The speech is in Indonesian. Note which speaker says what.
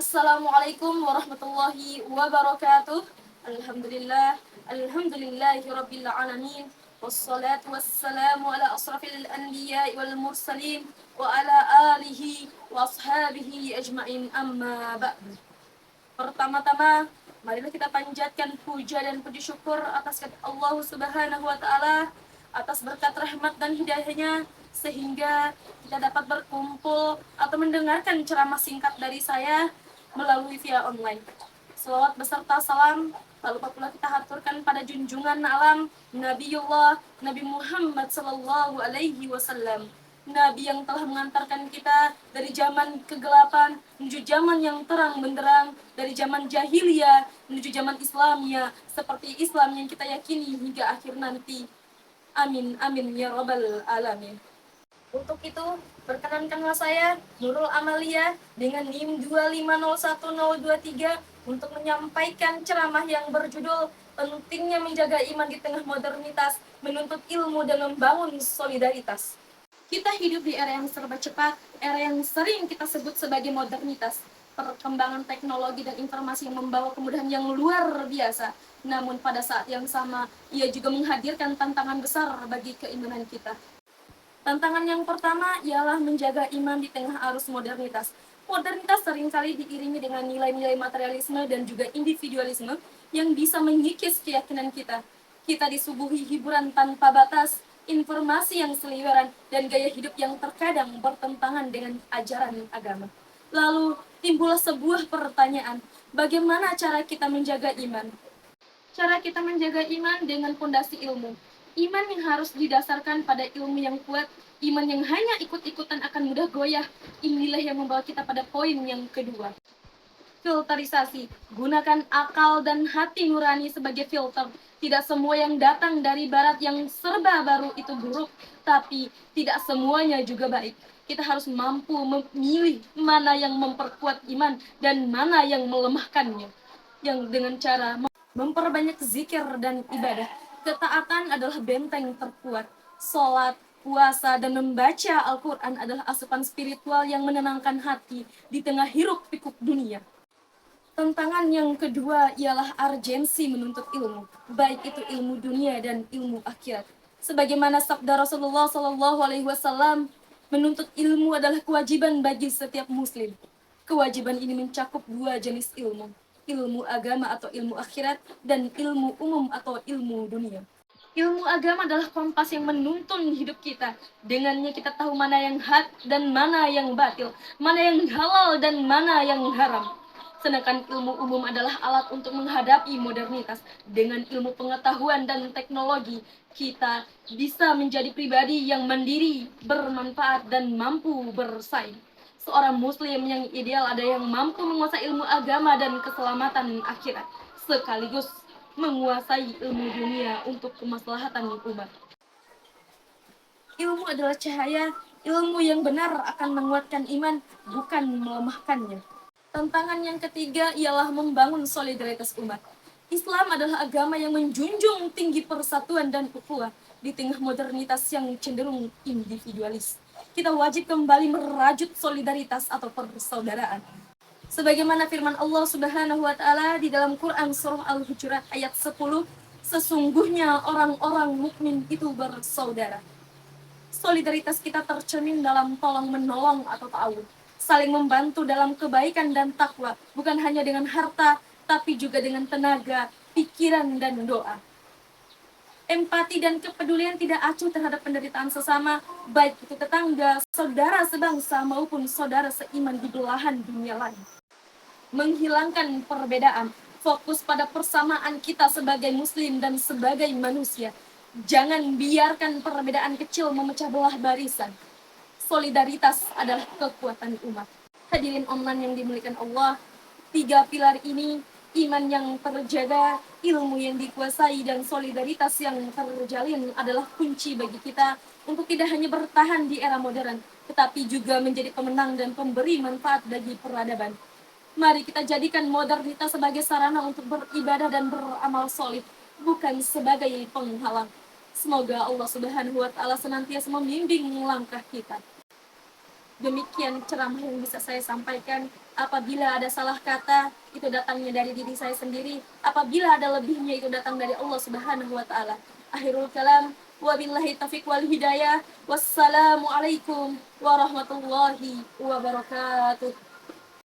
Speaker 1: Assalamualaikum warahmatullahi wabarakatuh. Alhamdulillah, alhamdulillahi rabbil alamin. Wassalatu wassalamu ala asrafil anbiya'i wal mursalin wa ala alihi wa ashabihi ajma'in, amma ba'du. Pertama-tama, marilah kita panjatkan puja dan puji syukur atas Allah Subhanahu wa taala atas berkat rahmat dan hidayahnya sehingga kita dapat berkumpul atau mendengarkan ceramah singkat dari saya melalui via online. Selawat beserta salam tak lupa pula kita haturkan pada junjungan alam Nabiullah Nabi Muhammad sallallahu alaihi wasallam, Nabi yang telah mengantarkan kita dari zaman kegelapan menuju zaman yang terang benderang, dari zaman jahiliyah menuju zaman Islamia, seperti Islam yang kita yakini hingga akhir nanti. Amin, amin ya rabbal alamin. Untuk itu, perkenankanlah saya, Nurul Amalia, dengan NIM 2501023 untuk menyampaikan ceramah yang berjudul Pentingnya Menjaga Iman di Tengah Modernitas, Menuntut Ilmu dan Membangun Solidaritas. Kita hidup di era yang serba cepat, era yang sering kita sebut sebagai modernitas. Perkembangan teknologi dan informasi yang membawa kemudahan yang luar biasa. Namun pada saat yang sama, ia juga menghadirkan tantangan besar bagi keimanan kita. Tantangan yang pertama ialah menjaga iman di tengah arus modernitas. Modernitas seringkali diiringi dengan nilai-nilai materialisme dan juga individualisme yang bisa mengikis keyakinan kita. Kita disuguhi hiburan tanpa batas, informasi yang seliweran, dan gaya hidup yang terkadang bertentangan dengan ajaran agama. Lalu timbullah sebuah pertanyaan, bagaimana cara kita menjaga iman? Cara kita menjaga iman dengan fondasi ilmu. Iman yang harus didasarkan pada ilmu yang kuat, iman yang hanya ikut-ikutan akan mudah goyah. Inilah yang membawa kita pada poin yang kedua. Filterisasi. Gunakan akal dan hati nurani sebagai filter. Tidak semua yang datang dari barat yang serba baru itu buruk, tapi tidak semuanya juga baik. Kita harus mampu memilih mana yang memperkuat iman dan mana yang melemahkannya. Yang dengan cara memperbanyak zikir dan ibadah. Ketaatan adalah benteng terkuat. Sholat, puasa, dan membaca Al-Quran adalah asupan spiritual yang menenangkan hati di tengah hiruk pikuk dunia. Tantangan yang kedua ialah urgensi menuntut ilmu, baik itu ilmu dunia dan ilmu akhirat. Sebagaimana sabda Rasulullah SAW, menuntut ilmu adalah kewajiban bagi setiap muslim. Kewajiban ini mencakup dua jenis ilmu, ilmu agama atau ilmu akhirat, dan ilmu umum atau ilmu dunia. Ilmu agama adalah kompas yang menuntun hidup kita. Dengannya kita tahu mana yang hak dan mana yang batil, mana yang halal dan mana yang haram. Sedangkan ilmu umum adalah alat untuk menghadapi modernitas. Dengan ilmu pengetahuan dan teknologi, kita bisa menjadi pribadi yang mandiri, bermanfaat, dan mampu bersaing. Seorang muslim yang ideal ada yang mampu menguasai ilmu agama dan keselamatan akhirat, sekaligus menguasai ilmu dunia untuk kemaslahatan umat. Ilmu adalah cahaya, ilmu yang benar akan menguatkan iman, bukan melemahkannya. Tantangan yang ketiga ialah membangun solidaritas umat. Islam adalah agama yang menjunjung tinggi persatuan dan ukhuwah di tengah modernitas yang cenderung individualis. Kita wajib kembali merajut solidaritas atau persaudaraan. Sebagaimana firman Allah Subhanahu wa taala di dalam Quran surah Al-Hujurat ayat 10, sesungguhnya orang-orang mukmin itu bersaudara. Solidaritas kita tercermin dalam tolong menolong atau ta'awun, saling membantu dalam kebaikan dan takwa, bukan hanya dengan harta, tapi juga dengan tenaga, pikiran, dan doa. Empati dan kepedulian tidak acuh terhadap penderitaan sesama, baik itu tetangga, saudara sebangsa, maupun saudara seiman di belahan dunia lain. Menghilangkan perbedaan, fokus pada persamaan kita sebagai muslim dan sebagai manusia. Jangan biarkan perbedaan kecil memecah belah barisan. Solidaritas adalah kekuatan umat. Hadirin online yang dimuliakan Allah, tiga pilar ini, iman yang terjaga, ilmu yang dikuasai, dan solidaritas yang terjalin adalah kunci bagi kita untuk tidak hanya bertahan di era modern, tetapi juga menjadi pemenang dan pemberi manfaat bagi peradaban. Mari kita jadikan modernitas sebagai sarana untuk beribadah dan beramal solid, bukan sebagai penghalang. Semoga Allah Subhanahu wa taala senantiasa membimbing langkah kita. Demikian ceramah yang bisa saya sampaikan. Apabila ada salah kata, itu datangnya dari diri saya sendiri. Apabila ada lebihnya, itu datang dari Allah Subhanahu wa taala. Akhirul kalam, wabillahi taufiq wal hidayah. Wassalamualaikum warahmatullahi wabarakatuh.